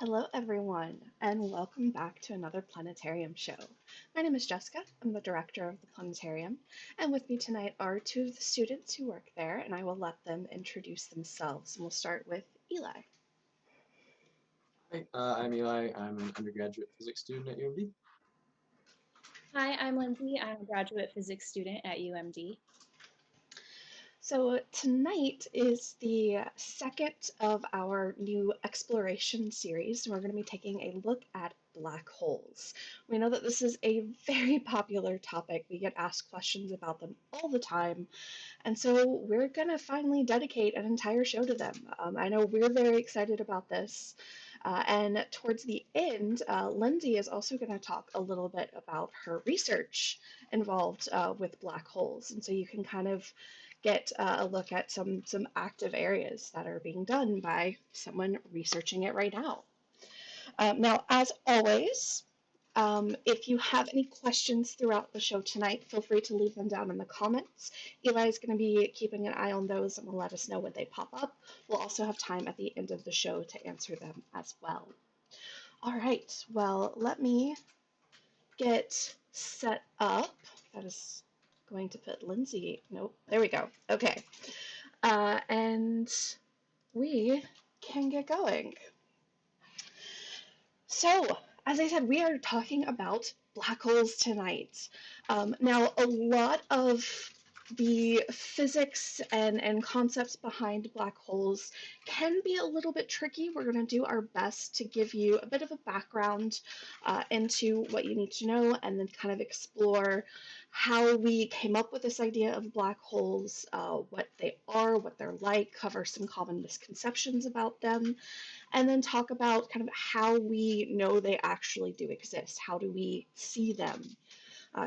Hello, everyone, and welcome back to another Planetarium show. My name is Jessica. I'm the director of the Planetarium, and with me tonight are two of the students who work there, and I will let them introduce themselves. And we'll start with Eli. Hi, I'm Eli. I'm an undergraduate physics student at UMD. Hi, I'm Lindsay. I'm a graduate physics student at UMD. So, tonight is the second of our new exploration series. We're going to be taking a look at black holes. We know that this is a very popular topic. We get asked questions about them all the time. And so we're going to finally dedicate an entire show to them. I know we're very excited about this. And towards the end, Lindsay is also going to talk a little bit about her research involved with black holes. And so you can kind of get a look at some active areas that are being done by someone researching it right now. Now, as always, if you have any questions throughout the show tonight, feel free to leave them down in the comments. Eli is going to be keeping an eye on those and will let us know when they pop up. We'll also have time at the end of the show to answer them as well. All right, well, let me get set up. That is going to put Lindsay. Nope, there we go. Okay. And we can get going. So, as I said, we are talking about black holes tonight. Now, a lot of the physics and concepts behind black holes can be a little bit tricky. We're going to do our best to give you a bit of a background into what you need to know and then kind of explore how we came up with this idea of black holes, what they are, what they're like, cover some common misconceptions about them, and then talk about kind of how we know they actually do exist. How do we see them?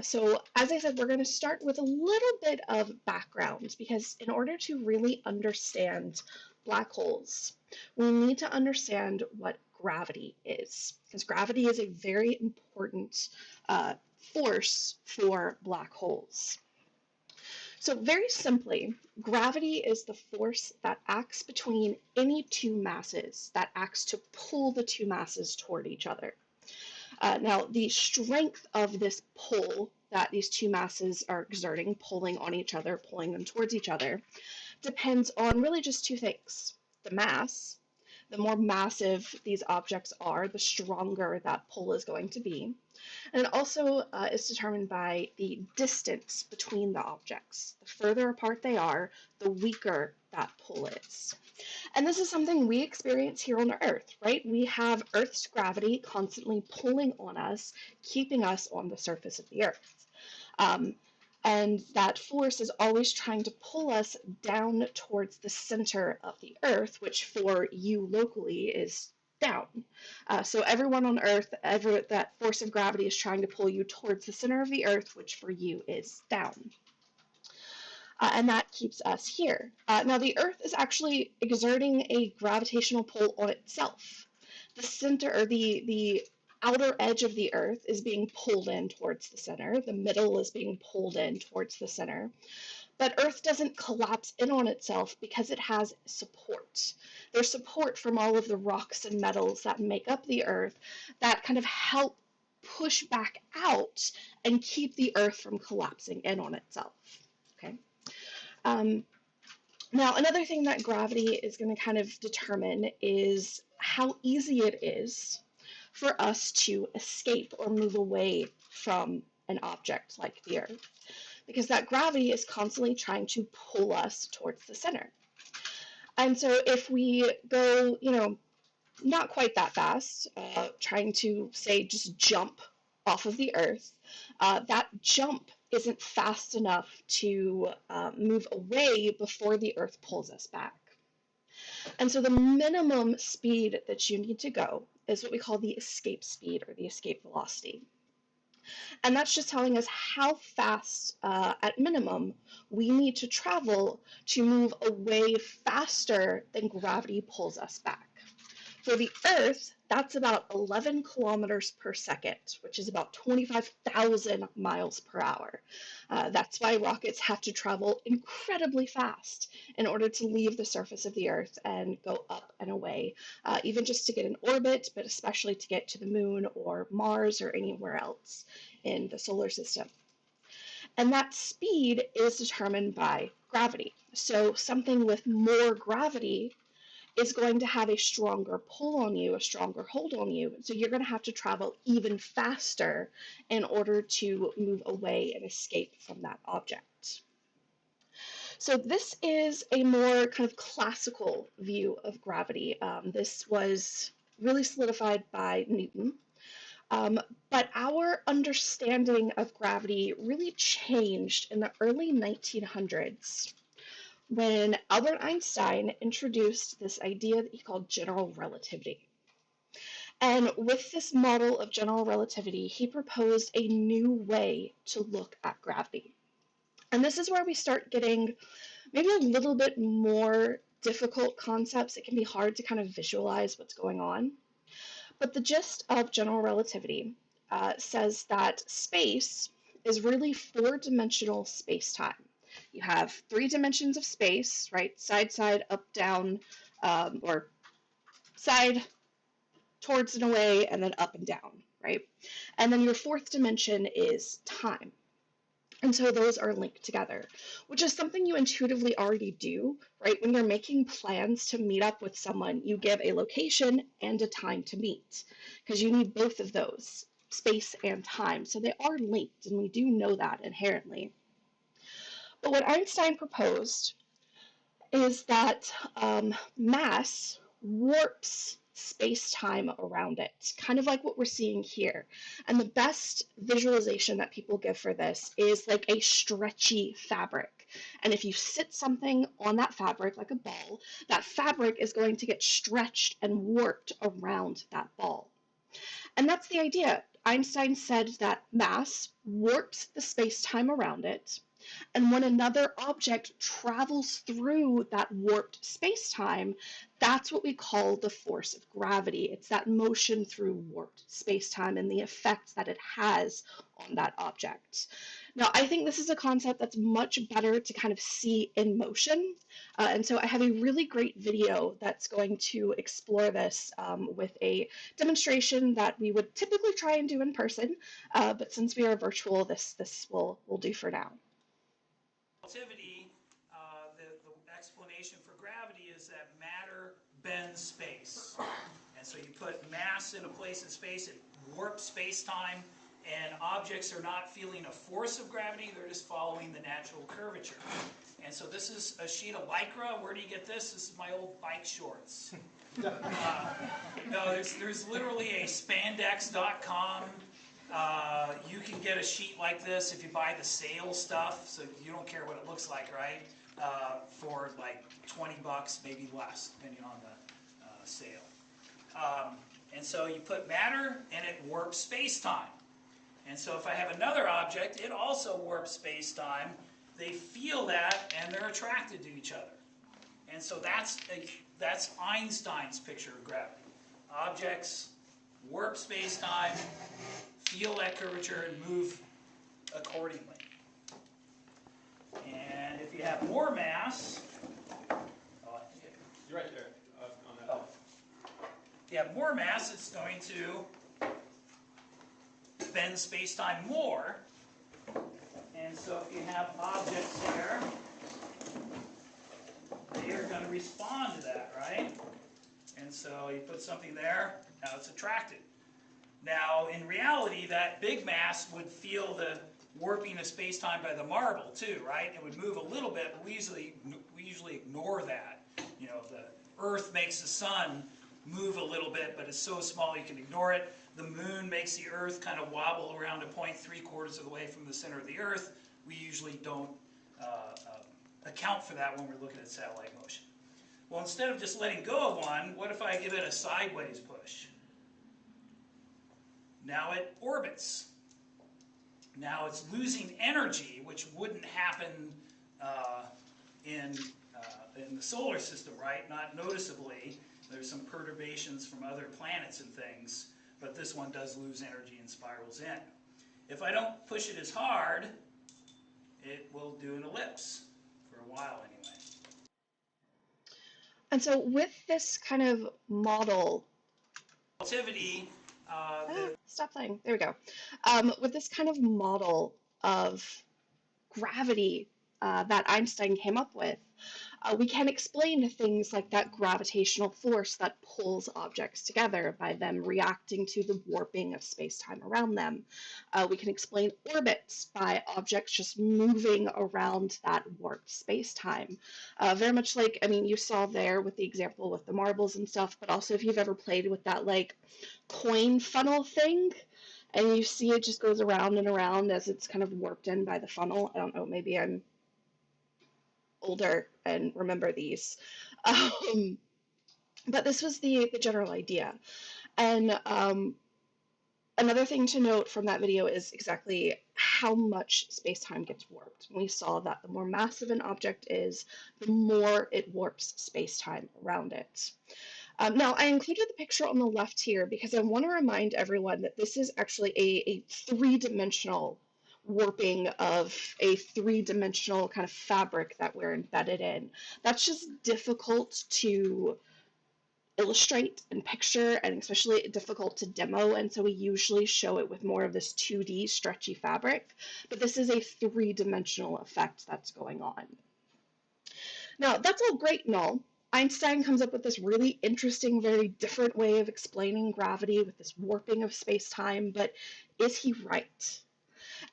So, as I said, we're going to start with a little bit of background because in order to really understand black holes, we need to understand what gravity is, because gravity is a very important force for black holes. So, very simply, gravity is the force that acts between any two masses, that acts to pull the two masses toward each other. Now, the strength of this pull that these two masses are exerting, pulling on each other, pulling them towards each other, depends on really just two things: the mass. The more massive these objects are, the stronger that pull is going to be. And it also is determined by the distance between the objects. The further apart they are, the weaker that pull is. And this is something we experience here on Earth, right? We have Earth's gravity constantly pulling on us, keeping us on the surface of the Earth. Um, and that force is always trying to pull us down towards the center of the Earth, which for you locally is down. So everyone on Earth, that force of gravity is trying to pull you towards the center of the Earth, which for you is down. And that keeps us here. Now, the Earth is actually exerting a gravitational pull on itself. The center, or the outer edge of the Earth, is being pulled in towards the center. The middle is being pulled in towards the center. But Earth doesn't collapse in on itself because it has support. There's support from all of the rocks and metals that make up the Earth that kind of help push back out and keep the Earth from collapsing in on itself. Okay. Um, Now, another thing that gravity is going to kind of determine is how easy it is for us to escape or move away from an object like the Earth, because that gravity is constantly trying to pull us towards the center. And so if we go, not quite that fast, trying to, say, just jump off of the Earth, that jump isn't fast enough to move away before the Earth pulls us back. And so the minimum speed that you need to go is what we call the escape speed or the escape velocity. And that's just telling us how fast, at minimum, we need to travel to move away faster than gravity pulls us back. For the Earth, that's about 11 kilometers per second, which is about 25,000 miles per hour. That's why rockets have to travel incredibly fast in order to leave the surface of the Earth and go up and away, even just to get in orbit, but especially to get to the moon or Mars or anywhere else in the solar system. And that speed is determined by gravity. So something with more gravity is going to have a stronger pull on you, a stronger hold on you. So you're going to have to travel even faster in order to move away and escape from that object. So this is a more kind of classical view of gravity. This was really solidified by Newton. But our understanding of gravity really changed in the early 1900s when Albert Einstein introduced this idea that he called general relativity. And with this model of general relativity, he proposed a new way to look at gravity. And this is where we start getting maybe a little bit more difficult concepts. It can be hard to kind of visualize what's going on. But the gist of general relativity says that space is really four-dimensional space-time. You have three dimensions of space, right? Side, side, up, down, or side, towards and away, and then up and down, right? And then your fourth dimension is time. And so those are linked together, which is something you intuitively already do, right? When you're making plans to meet up with someone, you give a location and a time to meet, because you need both of those, space and time. So they are linked, and we do know that inherently. But what Einstein proposed is that mass warps space-time around it, kind of like what we're seeing here. And the best visualization that people give for this is like a stretchy fabric. And if you sit something on that fabric, like a ball, that fabric is going to get stretched and warped around that ball. And that's the idea. Einstein said that mass warps the space-time around it, and when another object travels through that warped space-time, that's what we call the force of gravity. It's that motion through warped space-time and the effect that it has on that object. Now, I think this is a concept that's much better to kind of see in motion. And so I have a really great video that's going to explore this with a demonstration that we would typically try and do in person. But since we are virtual, this will do for now. Relativity, the explanation for gravity is that matter bends space. And so you put mass in a place in space, it warps space-time, and objects are not feeling a force of gravity, they're just following the natural curvature. And so this is a sheet of Lycra. Where do you get this? This is my old bike shorts. No, there's literally a spandex.com. You can get a sheet like this if you buy the sale stuff, so you don't care what it looks like, right? For like 20 bucks, maybe less, depending on the sale. And so you put matter, and it warps space-time. And so if I have another object, it also warps space-time. They feel that, and they're attracted to each other. And so that's Einstein's picture of gravity. Objects warp space-time, feel that curvature, and move accordingly. And if you have more mass, You're right there on that. oh. If you have more mass, it's going to bend space-time more. And so if you have objects here, they are going to respond to that, right? And so you put something there, now it's attracted. Now, in reality, that big mass would feel the warping of space-time by the marble too, right? It would move a little bit, but we usually ignore that. You know, the Earth makes the sun move a little bit, but it's so small you can ignore it. The moon makes the Earth kind of wobble around a point 3/4 of the way from the center of the Earth. We usually don't account for that when we're looking at satellite motion. Well, instead of just letting go of one, what if I give it a sideways push? Now it orbits. Now it's losing energy, which wouldn't happen in the solar system, right? Not noticeably. There's some perturbations from other planets and things, but this one does lose energy and spirals in. If I don't push it as hard, it will do an ellipse for a while anyway. And so with this kind of model, Relativity, stop playing, there we go. With this kind of model of gravity that Einstein came up with, we can explain things like that gravitational force that pulls objects together by them reacting to the warping of space-time around them. We can explain orbits by objects just moving around that warped space-time. Very much like, I mean, you saw there with the example with the marbles and stuff, but also if you've ever played with that like coin funnel thing, and you see it just goes around and around as it's kind of warped in by the funnel. I don't know, maybe I'm older and remember these. But this was the general idea. And another thing to note from that video is exactly how much space-time gets warped. We saw that the more massive an object is, the more it warps space-time around it. Now, I included the picture on the left here because I want to remind everyone that this is actually a three-dimensional warping of a three-dimensional kind of fabric that we're embedded in. That's just difficult to illustrate and picture, and especially difficult to demo, and so we usually show it with more of this 2D stretchy fabric, but this is a three-dimensional effect that's going on. Now, that's all great and all. Einstein comes up with this really interesting, very different way of explaining gravity with this warping of space-time, but is he right?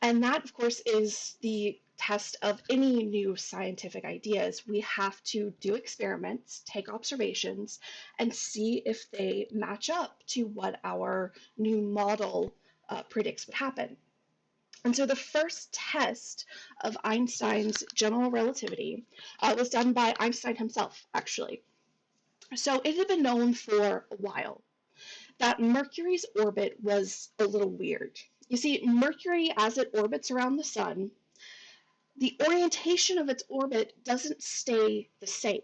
And that, of course, is the test of any new scientific ideas. We have to do experiments, take observations, and see if they match up to what our new model predicts would happen. And so the first test of Einstein's general relativity was done by Einstein himself, actually. So it had been known for a while that Mercury's orbit was a little weird. You see, Mercury, as it orbits around the sun, the orientation of its orbit doesn't stay the same.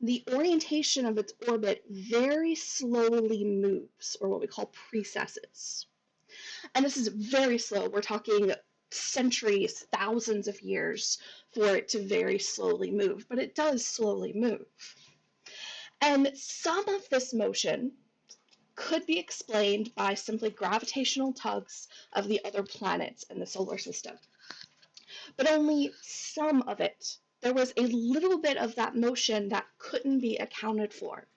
The orientation of its orbit very slowly moves, or what we call precesses. And this is very slow. We're talking centuries, thousands of years for it to very slowly move, but it does slowly move. And some of this motion could be explained by simply gravitational tugs of the other planets in the solar system. But only some of it. There was a little bit of that motion that couldn't be accounted for.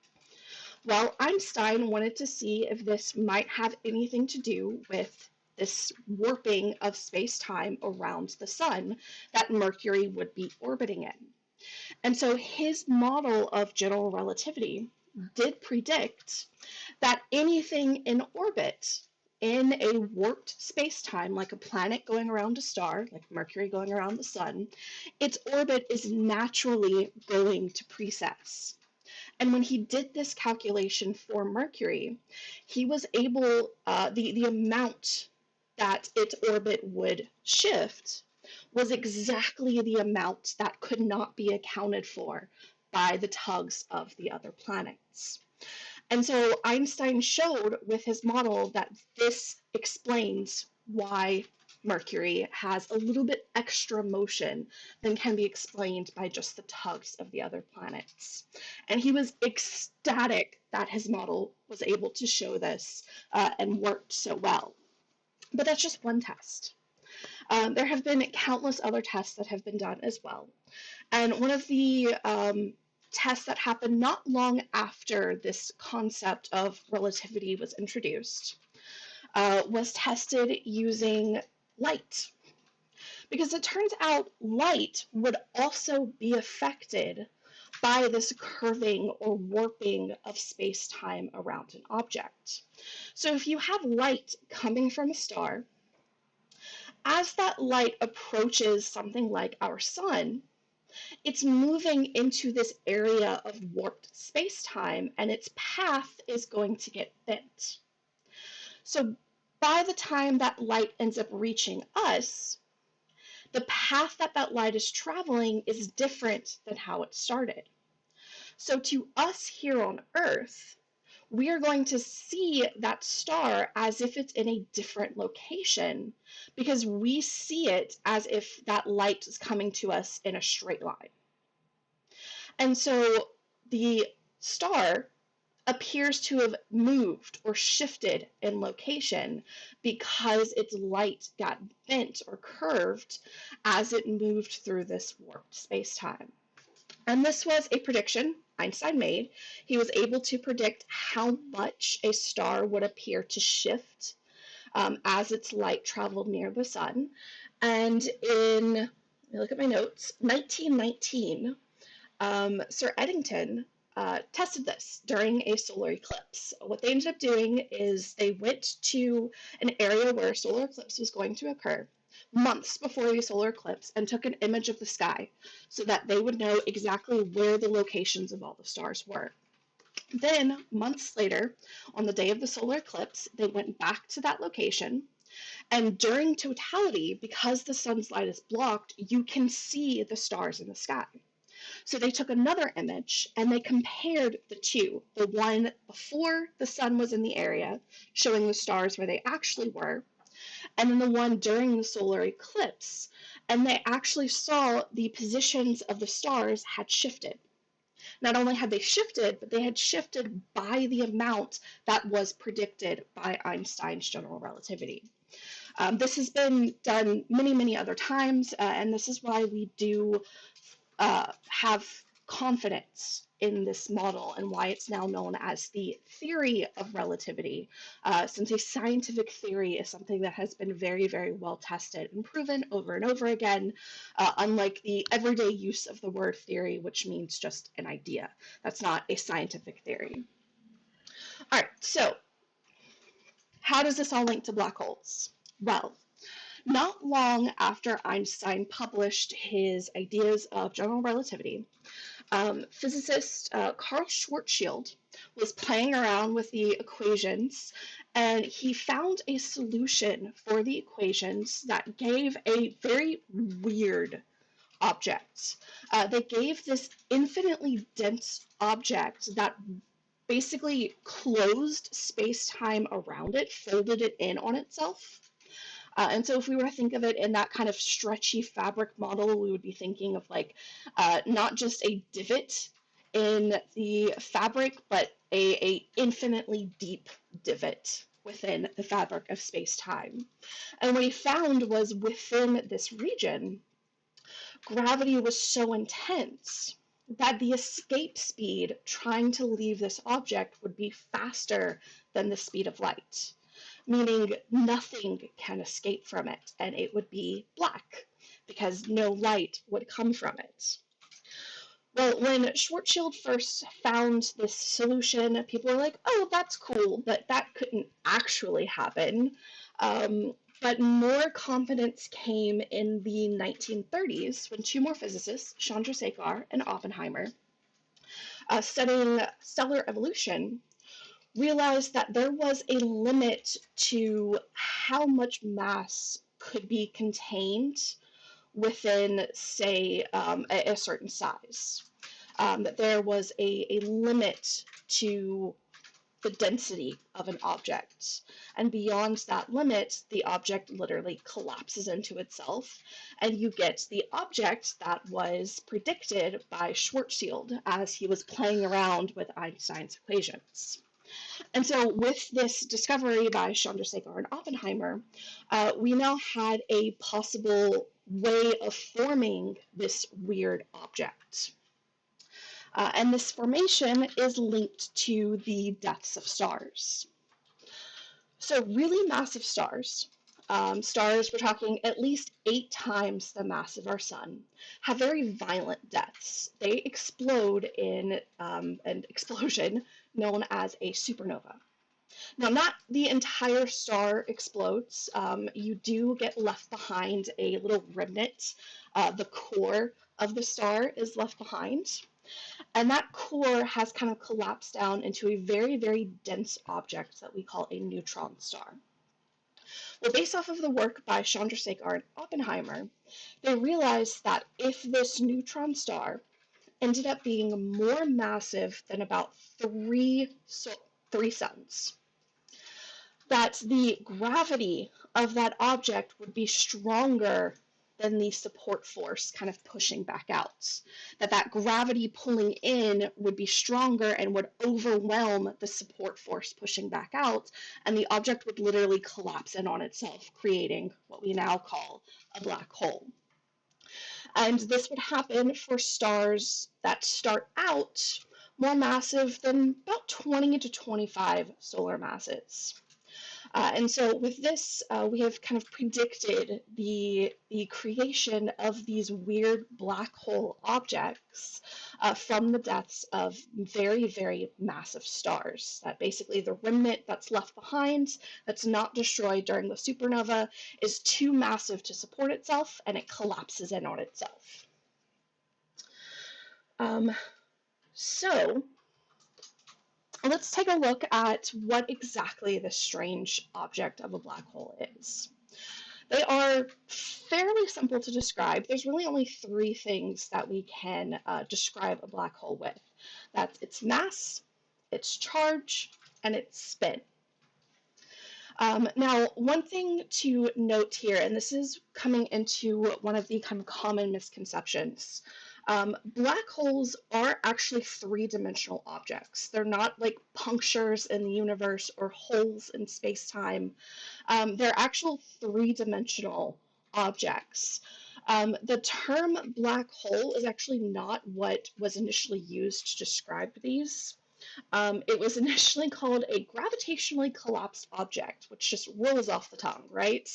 Well, Einstein wanted to see if this might have anything to do with this warping of space-time around the sun that Mercury would be orbiting in. And so his model of general relativity did predict that anything in orbit in a warped space-time, like a planet going around a star, like Mercury going around the sun, its orbit is naturally going to precess. And when he did this calculation for Mercury, he was able, the amount that its orbit would shift was exactly the amount that could not be accounted for by the tugs of the other planets. And so Einstein showed with his model that this explains why Mercury has a little bit extra motion than can be explained by just the tugs of the other planets. And he was ecstatic that his model was able to show this and worked so well. But that's just one test. There have been countless other tests that have been done as well. And one of the tests that happened not long after this concept of relativity was introduced was tested using light. Because it turns out light would also be affected by this curving or warping of space-time around an object. So if you have light coming from a star, as that light approaches something like our sun, it's moving into this area of warped space-time, and its path is going to get bent. So by the time that light ends up reaching us, the path that that light is traveling is different than how it started. So to us here on Earth, we are going to see that star as if it's in a different location because we see it as if that light is coming to us in a straight line. And so the star appears to have moved or shifted in location because its light got bent or curved as it moved through this warped space-time. And this was a prediction Einstein made. He was able to predict how much a star would appear to shift as its light traveled near the sun. And in, let me look at my notes, 1919, Sir Eddington tested this during a solar eclipse. What they ended up doing is they went to an area where a solar eclipse was going to occur months before the solar eclipse and took an image of the sky so that they would know exactly where the locations of all the stars were. Then, months later, on the day of the solar eclipse, they went back to that location, and during totality, because the sun's light is blocked, you can see the stars in the sky. So they took another image and they compared the two, the one before the sun was in the area, showing the stars where they actually were, and then the one during the solar eclipse, and they actually saw the positions of the stars had shifted. Not only had they shifted, but they had shifted by the amount that was predicted by Einstein's general relativity. This has been done many, many other times, and this is why we do have confidence in this model and why it's now known as the theory of relativity, since a scientific theory is something that has been very, very well tested and proven over and over again, unlike the everyday use of the word theory, which means just an idea. That's not a scientific theory. All right, so how does this all link to black holes? Well, not long after Einstein published his ideas of general relativity, physicist Carl Schwarzschild was playing around with the equations, and he found a solution for the equations that gave a very weird object. They gave this infinitely dense object that basically closed space-time around it, folded it in on itself. And so if we were to think of it in that kind of stretchy fabric model, we would be thinking of like not just a divot in the fabric, but a infinitely deep divot within the fabric of space-time. And what he found was within this region, gravity was so intense that the escape speed trying to leave this object would be faster than the speed of light, meaning nothing can escape from it, and it would be black because no light would come from it. Well, when Schwarzschild first found this solution, people were like, oh, that's cool, but that couldn't actually happen. But more confidence came in the 1930s when two more physicists, Chandrasekhar and Oppenheimer, studying stellar evolution, realized that there was a limit to how much mass could be contained within, say, a certain size. That there was a limit to the density of an object. And beyond that limit, the object literally collapses into itself, and you get the object that was predicted by Schwarzschild as he was playing around with Einstein's equations. And so with this discovery by Chandrasekhar and Oppenheimer, we now had a possible way of forming this weird object. And this formation is linked to the deaths of stars. So really massive stars, stars we're talking at least 8 times the mass of our sun, have very violent deaths. They explode in an explosion known as a supernova. Now, not the entire star explodes. You do get left behind a little remnant. The core of the star is left behind. And that core has kind of collapsed down into a very, very dense object that we call a neutron star. Well, based off of the work by Chandrasekhar and Oppenheimer, they realized that if this neutron star ended up being more massive than about three suns. That the gravity of that object would be stronger than the support force kind of pushing back out. That gravity pulling in would be stronger and would overwhelm the support force pushing back out, and the object would literally collapse in on itself, creating what we now call a black hole. And this would happen for stars that start out more massive than about 20 to 25 solar masses. And so with this, we have kind of predicted the creation of these weird black hole objects from the deaths of very, very massive stars. That basically the remnant that's left behind, that's not destroyed during the supernova, is too massive to support itself, and it collapses in on itself. So let's take a look at what exactly this strange object of a black hole is. They are fairly simple to describe. There's really only three things that we can describe a black hole with. That's its mass, its charge, and its spin. Now, one thing to note here, and this is coming into one of the kind of common misconceptions, black holes are actually three-dimensional objects. They're not like punctures in the universe or holes in space-time. They're actual three-dimensional objects. The term black hole is actually not what was initially used to describe these. It was initially called a gravitationally collapsed object, which just rolls off the tongue, right?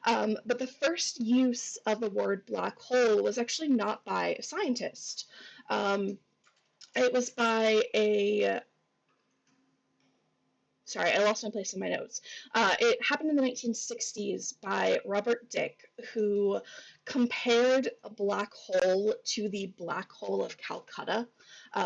But the first use of the word black hole was actually not by a scientist. It was by a sorry, I lost my place in my notes. It happened in the 1960s by Robert Dicke, who compared a black hole to the Black Hole of Calcutta,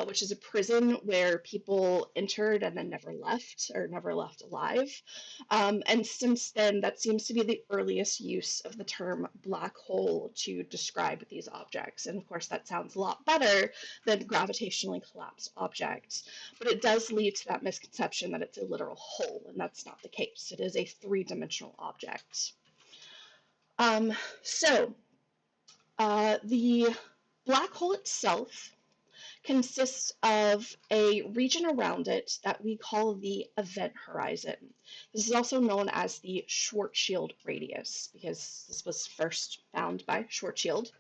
which is a prison where people entered and then never left, or never left alive. And since then, that seems to be the earliest use of the term black hole to describe these objects. And of course, that sounds a lot better than gravitationally collapsed objects. But it does lead to that misconception that it's a literal hole, and that's not the case. It is a three-dimensional object. The black hole itself consists of a region around it that we call the event horizon. This is also known as the Schwarzschild radius, because this was first found by Schwarzschild,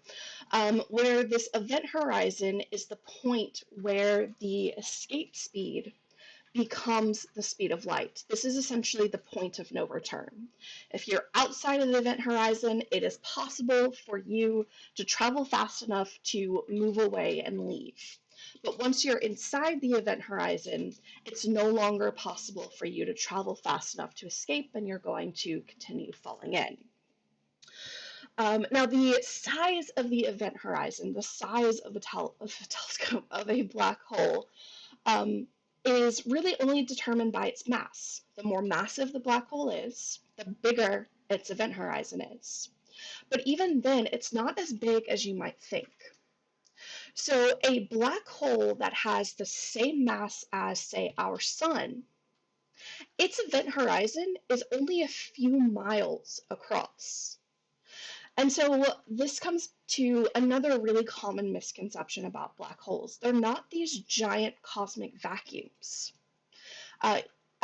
where this event horizon is the point where the escape speed becomes the speed of light. This is essentially the point of no return. If you're outside of the event horizon, it is possible for you to travel fast enough to move away and leave. But once you're inside the event horizon, it's no longer possible for you to travel fast enough to escape, and you're going to continue falling in. Now, the size of the event horizon, the size of a telescope, of a black hole, is really only determined by its mass. The more massive the black hole is, the bigger its event horizon is. But even then, it's not as big as you might think. So a black hole that has the same mass as, say, our sun, its event horizon is only a few miles across. And so this comes to another really common misconception about black holes. They're not these giant cosmic vacuums.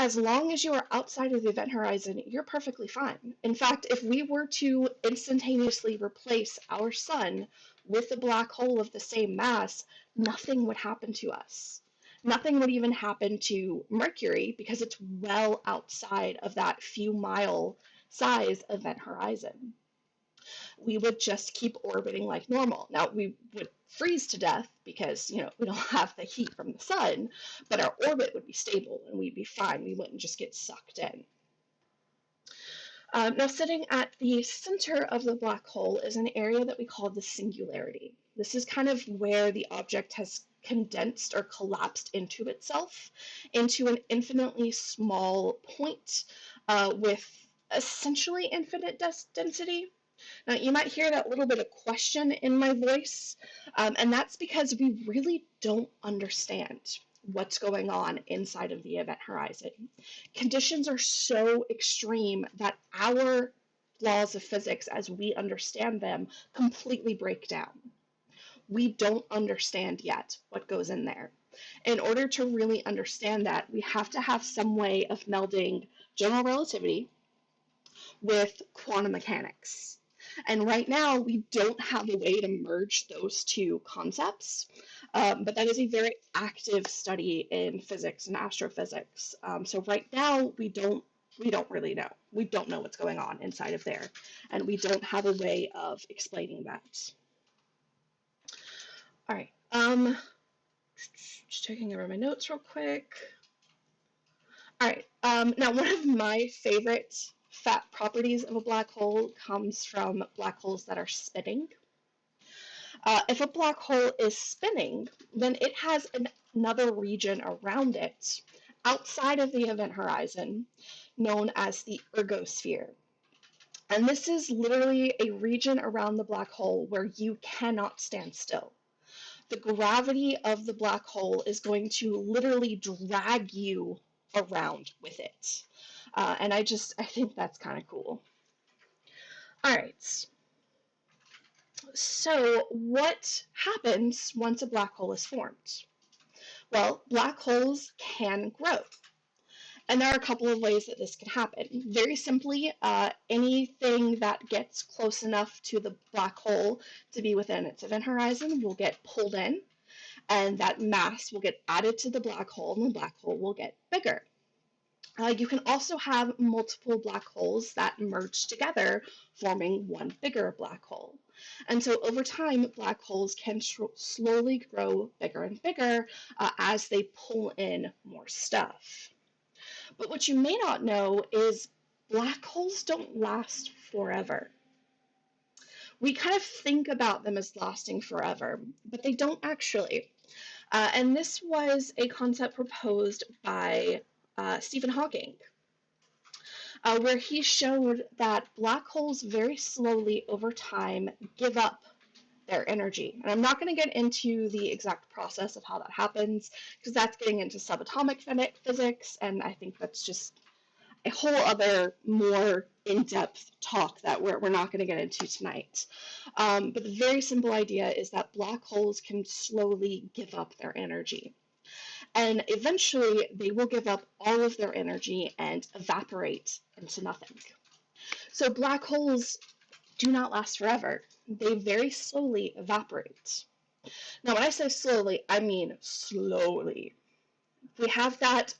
As long as you are outside of the event horizon, you're perfectly fine. In fact, if we were to instantaneously replace our sun with a black hole of the same mass, nothing would happen to us. Nothing would even happen to Mercury because it's well outside of that few mile size event horizon. We would just keep orbiting like normal. Now, we would freeze to death because, we don't have the heat from the sun, but our orbit would be stable and we'd be fine. We wouldn't just get sucked in. Now, sitting at the center of the black hole is an area that we call the Singularity. This is kind of where the object has condensed or collapsed into itself, into an infinitely small point with essentially infinite density. Now, you might hear that little bit of question in my voice, and that's because we really don't understand what's going on inside of the event horizon. Conditions are so extreme that our laws of physics, as we understand them, completely break down. We don't understand yet what goes in there. In order to really understand that, we have to have some way of melding general relativity with quantum mechanics. And right now, we don't have a way to merge those two concepts, but that is a very active study in physics and astrophysics. So right now, we don't really know. We don't know what's going on inside of there, and we don't have a way of explaining that. All right, just checking over my notes real quick. All right, now one of my favorite properties of a black hole comes from black holes that are spinning. If a black hole is spinning, then it has another region around it outside of the event horizon known as the ergosphere. And this is literally a region around the black hole where you cannot stand still. The gravity of the black hole is going to literally drag you around with it. And I think that's kind of cool. All right. So what happens once a black hole is formed? Well, black holes can grow. And there are a couple of ways that this can happen. Very simply, anything that gets close enough to the black hole to be within its event horizon will get pulled in, and that mass will get added to the black hole, and the black hole will get bigger. You can also have multiple black holes that merge together, forming one bigger black hole. And so over time, black holes can slowly grow bigger and bigger as they pull in more stuff. But what you may not know is black holes don't last forever. We kind of think about them as lasting forever, but they don't actually. And this was a concept proposed by Stephen Hawking, where he showed that black holes very slowly over time give up their energy. And I'm not going to get into the exact process of how that happens, because that's getting into subatomic physics, and I think that's just a whole other more in-depth talk that we're not going to get into tonight. But the very simple idea is that black holes can slowly give up their energy. And eventually they will give up all of their energy and evaporate into nothing. So black holes do not last forever. They very slowly evaporate. Now, when I say slowly, I mean slowly. If we have that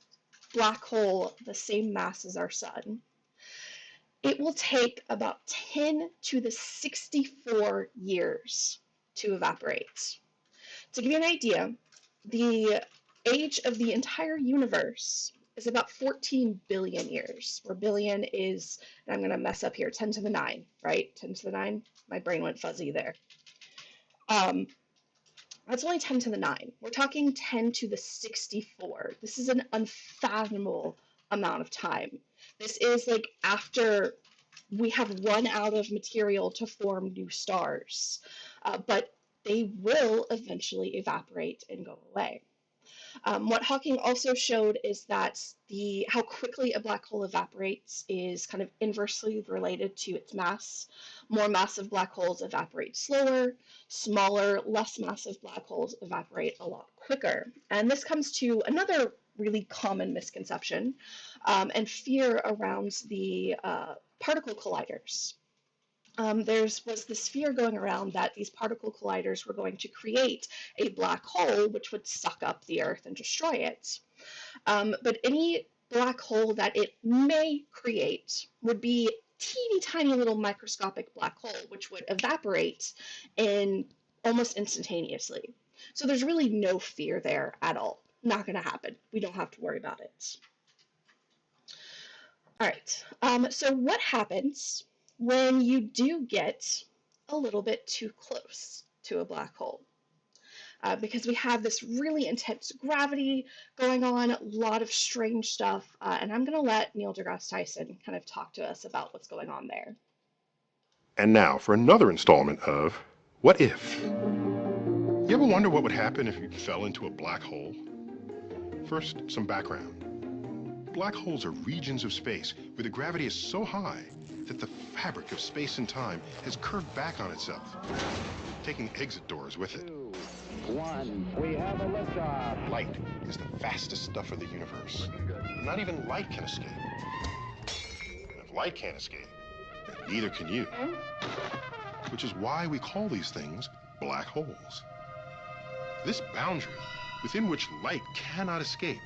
black hole the same mass as our sun, it will take about 10 to the 64 years to evaporate. To give you an idea, the age of the entire universe is about 14 billion years, where billion is, and I'm going to mess up here, 10 to the 9, right? 10 to the 9? My brain went fuzzy there. That's only 10 to the 9. We're talking 10 to the 64. This is an unfathomable amount of time. This is like after we have run out of material to form new stars, but they will eventually evaporate and go away. What Hawking also showed is that how quickly a black hole evaporates is kind of inversely related to its mass. More massive black holes evaporate slower, smaller, less massive black holes evaporate a lot quicker. And this comes to another really common misconception and fear around the particle colliders. There was this fear going around that these particle colliders were going to create a black hole which would suck up the Earth and destroy it. But any black hole that it may create would be teeny tiny little microscopic black hole which would evaporate in almost instantaneously. So there's really no fear there at all. Not going to happen. We don't have to worry about it. All right, so what happens when you do get a little bit too close to a black hole? Because we have this really intense gravity going on, a lot of strange stuff, and I'm going to let Neil deGrasse Tyson kind of talk to us about what's going on there. And now for another installment of What If? You ever wonder what would happen if you fell into a black hole? First, some background. Black holes are regions of space where the gravity is so high that the fabric of space and time has curved back on itself, taking exit doors with it. 2, 1, we have a liftoff. Light is the fastest stuff of the universe. But not even light can escape. And if light can't escape, neither can you. Which is why we call these things black holes. This boundary within which light cannot escape,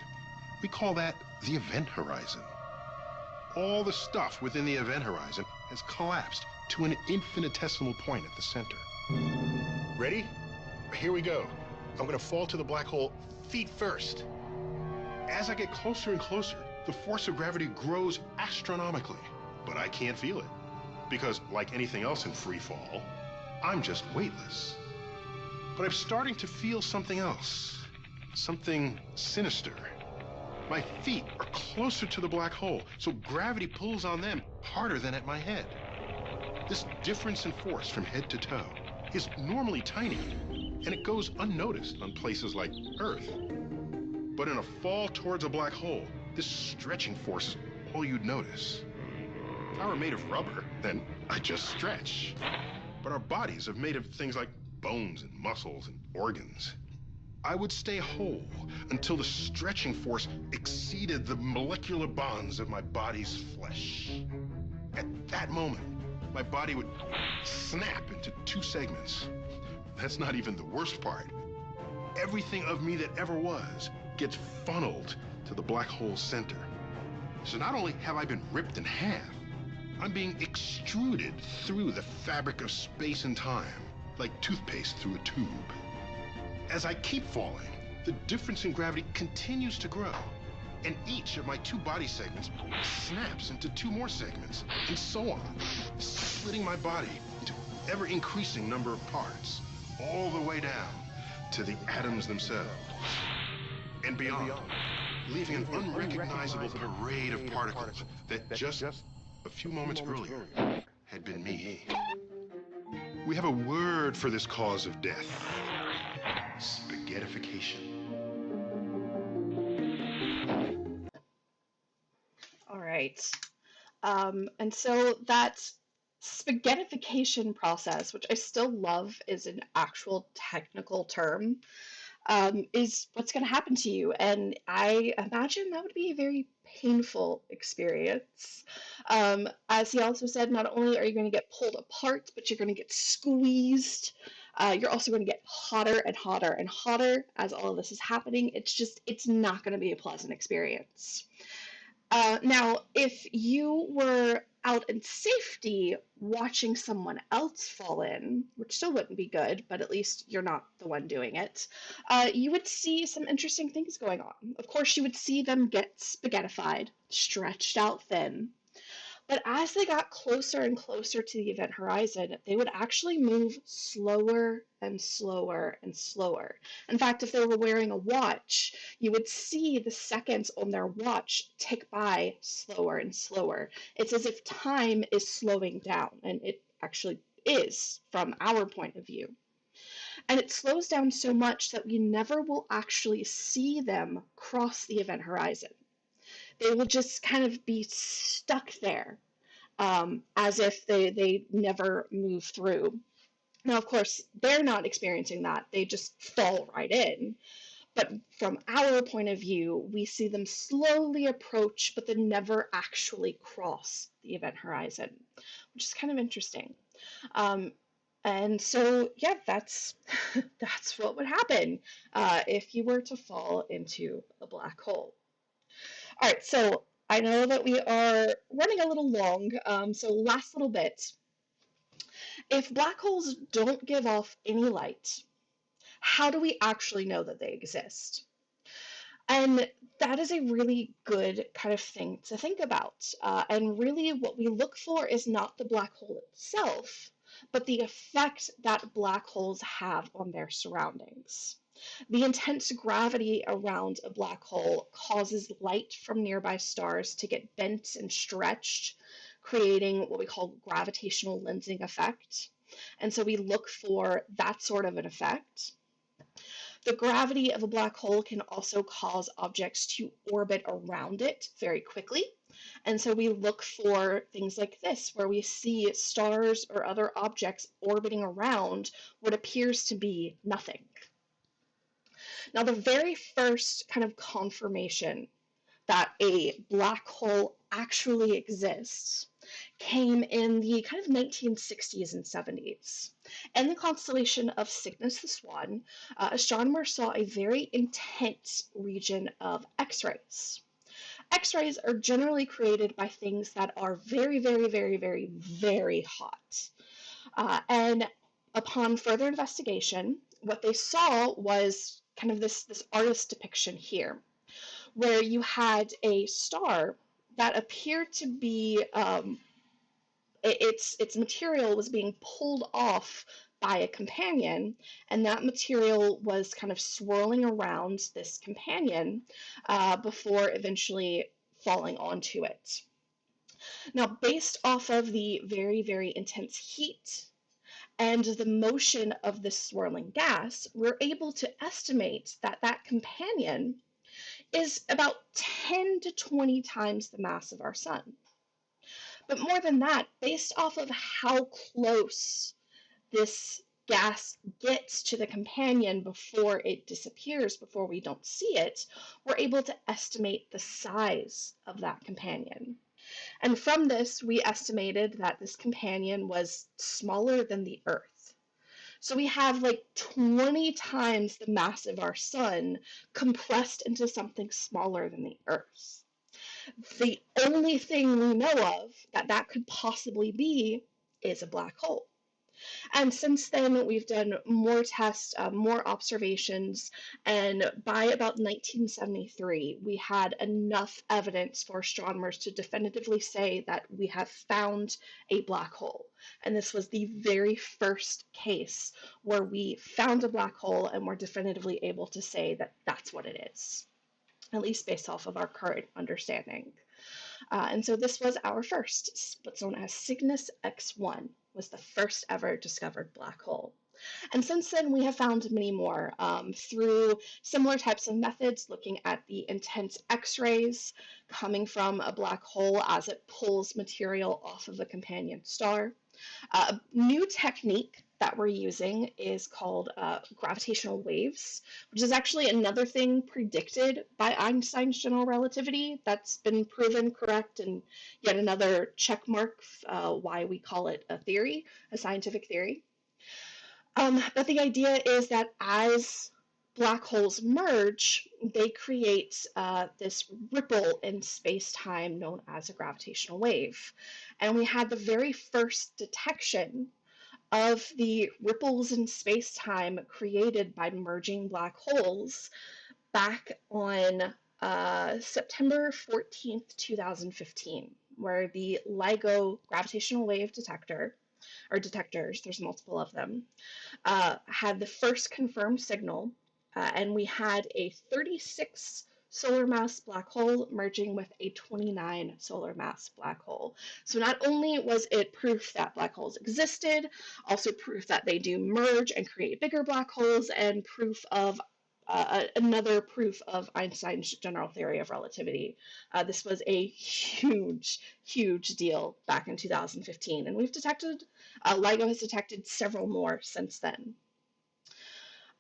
we call that the event horizon. All the stuff within the event horizon has collapsed to an infinitesimal point at the center. Ready? Here we go. I'm gonna fall to the black hole feet first. As I get closer and closer, the force of gravity grows astronomically, but I can't feel it. Because like anything else in free fall, I'm just weightless. But I'm starting to feel something else. Something sinister. My feet are closer to the black hole, so gravity pulls on them harder than at my head. This difference in force from head to toe is normally tiny, and it goes unnoticed on places like Earth. But in a fall towards a black hole, this stretching force is all you'd notice. If I were made of rubber, then I'd just stretch. But our bodies are made of things like bones and muscles and organs. I would stay whole until the stretching force exceeded the molecular bonds of my body's flesh. At that moment, my body would snap into 2 segments. That's not even the worst part. Everything of me that ever was gets funneled to the black hole's center. So not only have I been ripped in half, I'm being extruded through the fabric of space and time, like toothpaste through a tube. As I keep falling, the difference in gravity continues to grow, and each of my 2 body segments snaps into 2 more segments, and so on, splitting my body into ever-increasing number of parts, all the way down to the atoms themselves, and beyond, leaving an unrecognizable parade of particles that just a few moments earlier had been me. We have a word for this cause of death. Spaghettification. All right. And so that spaghettification process, which I still love is an actual technical term, is what's going to happen to you. And I imagine that would be a very painful experience. As he also said, not only are you going to get pulled apart, but you're going to get squeezed. You're also going to get hotter and hotter and hotter as all of this is happening. It's not going to be a pleasant experience. Now, if you were out in safety watching someone else fall in, which still wouldn't be good, but at least you're not the one doing it, you would see some interesting things going on. Of course, you would see them get spaghettified, stretched out thin. But as they got closer and closer to the event horizon, they would actually move slower and slower and slower. In fact, if they were wearing a watch, you would see the seconds on their watch tick by slower and slower. It's as if time is slowing down, and it actually is from our point of view. And it slows down so much that we never will actually see them cross the event horizon. They will just kind of be stuck there, as if they never move through. Now, of course, they're not experiencing that. They just fall right in. But from our point of view, we see them slowly approach, but then never actually cross the event horizon, which is kind of interesting. And so, yeah, that's that's what would happen if you were to fall into a black hole. All right, so I know that we are running a little long, so last little bit. If black holes don't give off any light, how do we actually know that they exist? And that is a really good kind of thing to think about. And really, what we look for is not the black hole itself, but the effect that black holes have on their surroundings. The intense gravity around a black hole causes light from nearby stars to get bent and stretched, creating what we call gravitational lensing effect. And so we look for that sort of an effect. The gravity of a black hole can also cause objects to orbit around it very quickly. And so we look for things like this, where we see stars or other objects orbiting around what appears to be nothing. Now, the very first kind of confirmation that a black hole actually exists came in the kind of 1960s and 70s. In the constellation of Cygnus the Swan, astronomers saw a very intense region of X-rays. X-rays are generally created by things that are very, very, very, very, very hot. And upon further investigation, what they saw was kind of this artist depiction here, where you had a star that appeared to be its material was being pulled off by a companion, and that material was kind of swirling around this companion before eventually falling onto it. Now, based off of the very, very intense heat and the motion of this swirling gas, we're able to estimate that that companion is about 10 to 20 times the mass of our sun. But more than that, based off of how close this gas gets to the companion before it disappears, before we don't see it, we're able to estimate the size of that companion. And from this, we estimated that this companion was smaller than the Earth. So we have like 20 times the mass of our sun compressed into something smaller than the Earth. The only thing we know of that could possibly be is a black hole. And since then, we've done more tests, more observations, and by about 1973, we had enough evidence for astronomers to definitively say that we have found a black hole. And this was the very first case where we found a black hole and were definitively able to say that that's what it is, at least based off of our current understanding. And so this was our first, what's known as Cygnus X1, was the first ever discovered black hole. And since then, we have found many more through similar types of methods, looking at the intense X-rays coming from a black hole as it pulls material off of a companion star. A new technique that we're using is called gravitational waves, which is actually another thing predicted by Einstein's general relativity that's been proven correct, and yet another check mark why we call it a theory, a scientific theory. But the idea is that as black holes merge, they create this ripple in space-time known as a gravitational wave. And we had the very first detection of the ripples in space-time created by merging black holes back on September 14th, 2015, where the LIGO gravitational wave detector, or detectors, there's multiple of them, had the first confirmed signal, and we had a 36 solar mass black hole merging with a 29 solar mass black hole. So not only was it proof that black holes existed, also proof that they do merge and create bigger black holes, and proof of another proof of Einstein's general theory of relativity. This was a huge, huge deal back in 2015, and we've detected, LIGO has detected several more since then.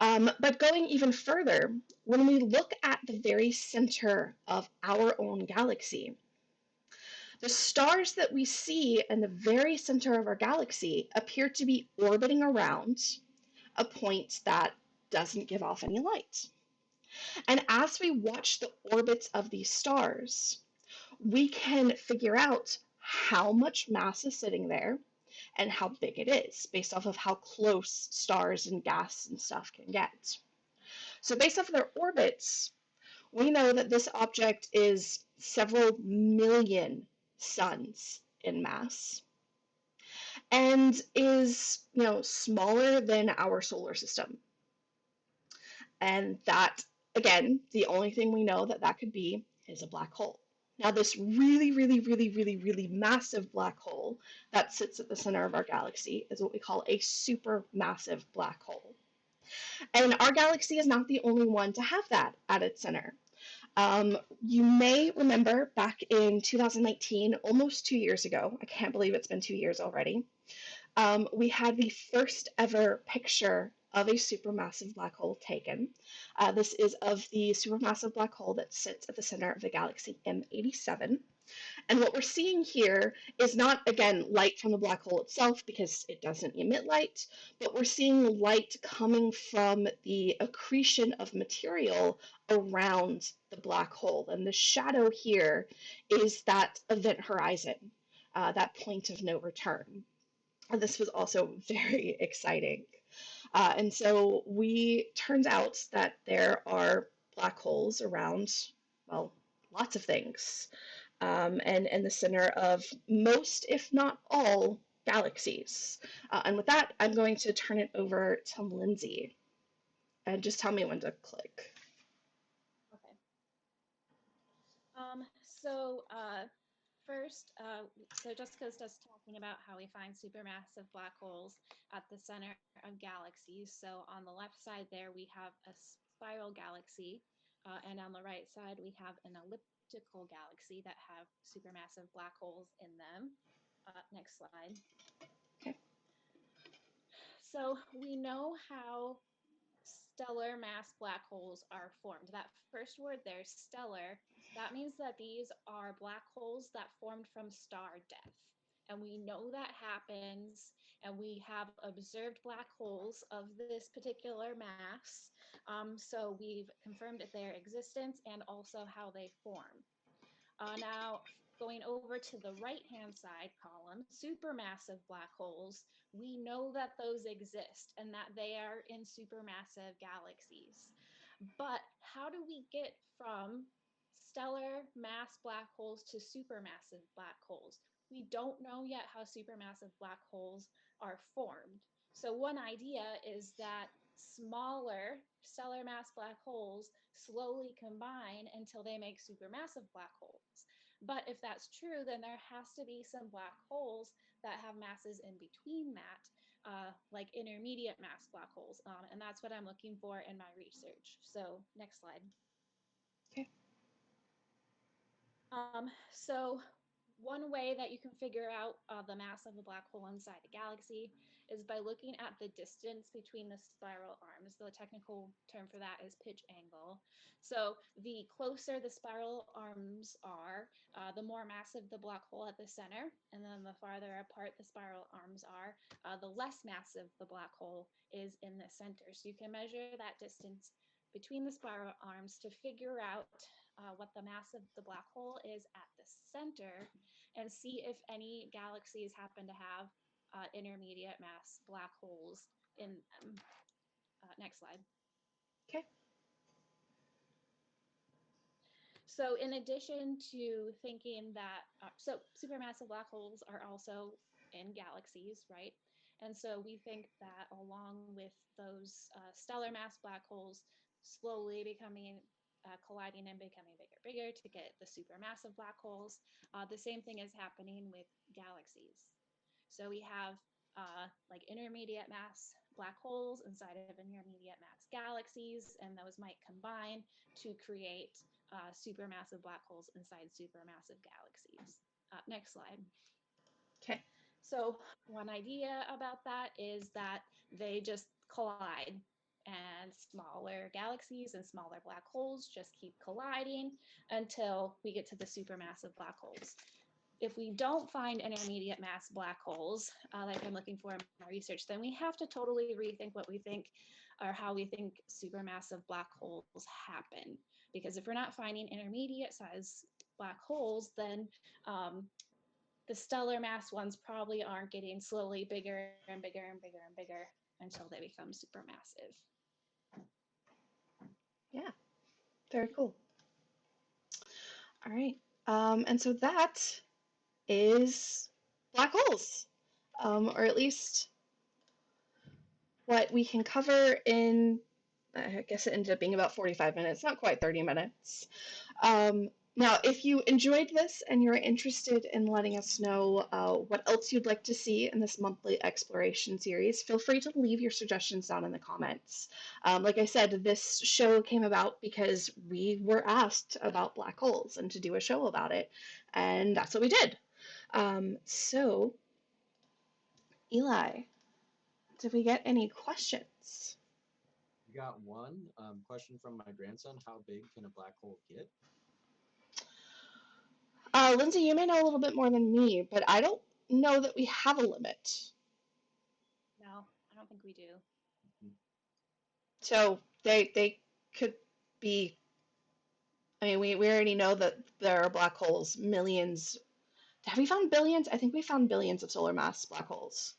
But going even further, when we look at the very center of our own galaxy, the stars that we see in the very center of our galaxy appear to be orbiting around a point that doesn't give off any light. And as we watch the orbits of these stars, we can figure out how much mass is sitting there and how big it is, based off of how close stars and gas and stuff can get. So based off of their orbits, we know that this object is several million suns in mass and is, smaller than our solar system. And that, again, the only thing we know that could be is a black hole. Now, this really massive black hole that sits at the center of our galaxy is what we call a supermassive black hole. And our galaxy is not the only one to have that at its center. You may remember back in 2019, almost 2 years ago, I can't believe it's been 2 years already, we had the first ever picture of a supermassive black hole taken. This is of the supermassive black hole that sits at the center of the galaxy M87. And what we're seeing here is not, again, light from the black hole itself because it doesn't emit light, but we're seeing light coming from the accretion of material around the black hole. And the shadow here is that event horizon, that point of no return. And this was also very exciting. And so turns out that there are black holes around, well, lots of things, and the center of most, if not all, galaxies. And with that, I'm going to turn it over to Lindsay. And just tell me when to click. Okay. So first, so Jessica's just talking about how we find supermassive black holes at the center of galaxies. So on the left side there, we have a spiral galaxy, and on the right side, we have an elliptical galaxy that have supermassive black holes in them. Next slide. Okay. So we know how stellar mass black holes are formed. That first word there, stellar, that means that these are black holes that formed from star death. And we know that happens, and we have observed black holes of this particular mass. So we've confirmed their existence and also how they form. Now, going over to the right-hand side column, supermassive black holes, we know that those exist and that they are in supermassive galaxies. But how do we get from stellar mass black holes to supermassive black holes? We don't know yet how supermassive black holes are formed. So one idea is that smaller stellar mass black holes slowly combine until they make supermassive black holes. But if that's true, then there has to be some black holes that have masses in between that, like intermediate mass black holes. And that's what I'm looking for in my research. So next slide. Okay. So one way that you can figure out the mass of a black hole inside a galaxy is by looking at the distance between the spiral arms. The technical term for that is pitch angle. So the closer the spiral arms are, the more massive the black hole at the center, and then the farther apart the spiral arms are, the less massive the black hole is in the center. So you can measure that distance between the spiral arms to figure out what the mass of the black hole is at the center and see if any galaxies happen to have intermediate mass black holes in them. Next slide. Okay. So in addition to thinking that, so supermassive black holes are also in galaxies, right? And so we think that along with those stellar mass black holes slowly becoming, colliding and becoming bigger to get the supermassive black holes, the same thing is happening with galaxies. So we have like intermediate mass black holes inside of intermediate mass galaxies, and those might combine to create supermassive black holes inside supermassive galaxies. Next slide. Okay. So one idea about that is that they just collide, and smaller galaxies and smaller black holes just keep colliding until we get to the supermassive black holes. If we don't find intermediate mass black holes like I'm looking for in my research, then we have to totally rethink what we think or how we think supermassive black holes happen. Because if we're not finding intermediate size black holes, then the stellar mass ones probably aren't getting slowly bigger and bigger and bigger and bigger until they become supermassive. Yeah, very cool. All right. And so that is black holes, or at least what we can cover in, I guess it ended up being about 45 minutes, not quite 30 minutes. Now, if you enjoyed this and you're interested in letting us know what else you'd like to see in this monthly exploration series, feel free to leave your suggestions down in the comments. Like I said, this show came about because we were asked about black holes and to do a show about it, and that's what we did. So, Eli, did we get any questions? We got one question from my grandson. How big can a black hole get? Lindsay, you may know a little bit more than me, but I don't know that we have a limit. No, I don't think we do. So they could be. I mean, we already know that there are black holes, millions. Have we found billions? I think we found billions of solar mass black holes.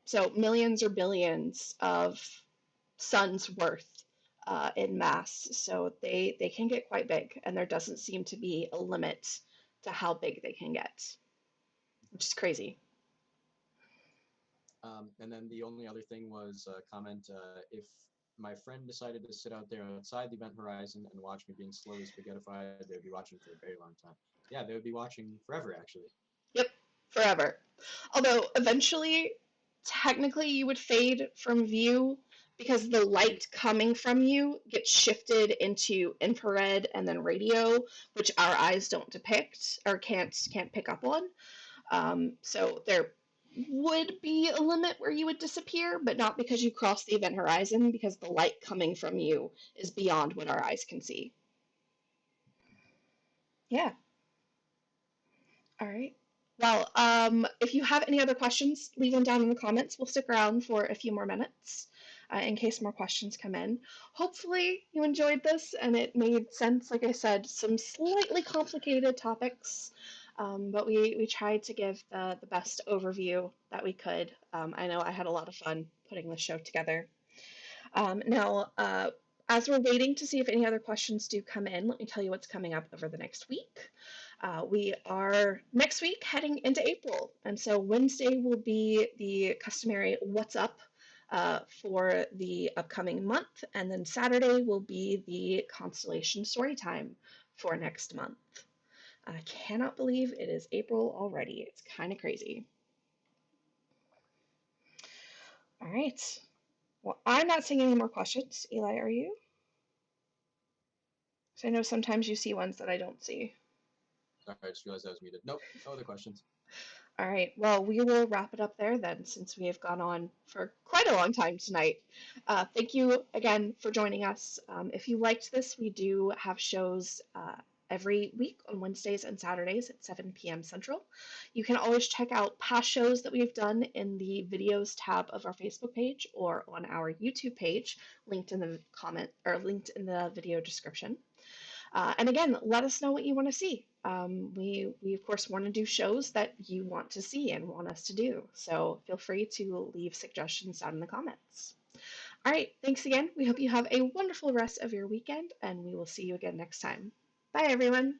So millions or billions of suns worth in mass. So they can get quite big, and there doesn't seem to be a limit to how big they can get, which is crazy. And then the only other thing was a comment, if my friend decided to sit out there outside the event horizon and watch me being slowly spaghettified, they would be watching for a very long time. Yeah, they would be watching forever, actually. Yep, forever. Although eventually, technically, you would fade from view because the light coming from you gets shifted into infrared and then radio, which our eyes don't depict or can't pick up on. So there would be a limit where you would disappear, but not because you cross the event horizon, because the light coming from you is beyond what our eyes can see. Yeah. All right. Well, if you have any other questions, leave them down in the comments. We'll stick around for a few more minutes in case more questions come in. Hopefully you enjoyed this and it made sense. Like I said, some slightly complicated topics, but we tried to give the best overview that we could. I know I had a lot of fun putting this show together. Now, as we're waiting to see if any other questions do come in, let me tell you what's coming up over the next week. We are next week heading into April, and so Wednesday will be the customary What's Up for the upcoming month, and then Saturday will be the constellation story time for next month. I cannot believe it is April already. It's kind of crazy. All right. Well, I'm not seeing any more questions. Eli, are you? So I know sometimes you see ones that I don't see. Sorry, I just realized I was muted. Nope, no other questions. All right, well, we will wrap it up there then, since we have gone on for quite a long time tonight. Thank you again for joining us. If you liked this, we do have shows every week on Wednesdays and Saturdays at 7 p.m. Central. You can always check out past shows that we've done in the videos tab of our Facebook page or on our YouTube page, linked in the comment or linked in the video description. And again, let us know what you want to see. We of course want to do shows that you want to see and want us to do. So feel free to leave suggestions down in the comments. All right, thanks again. We hope you have a wonderful rest of your weekend, and we will see you again next time. Bye, everyone.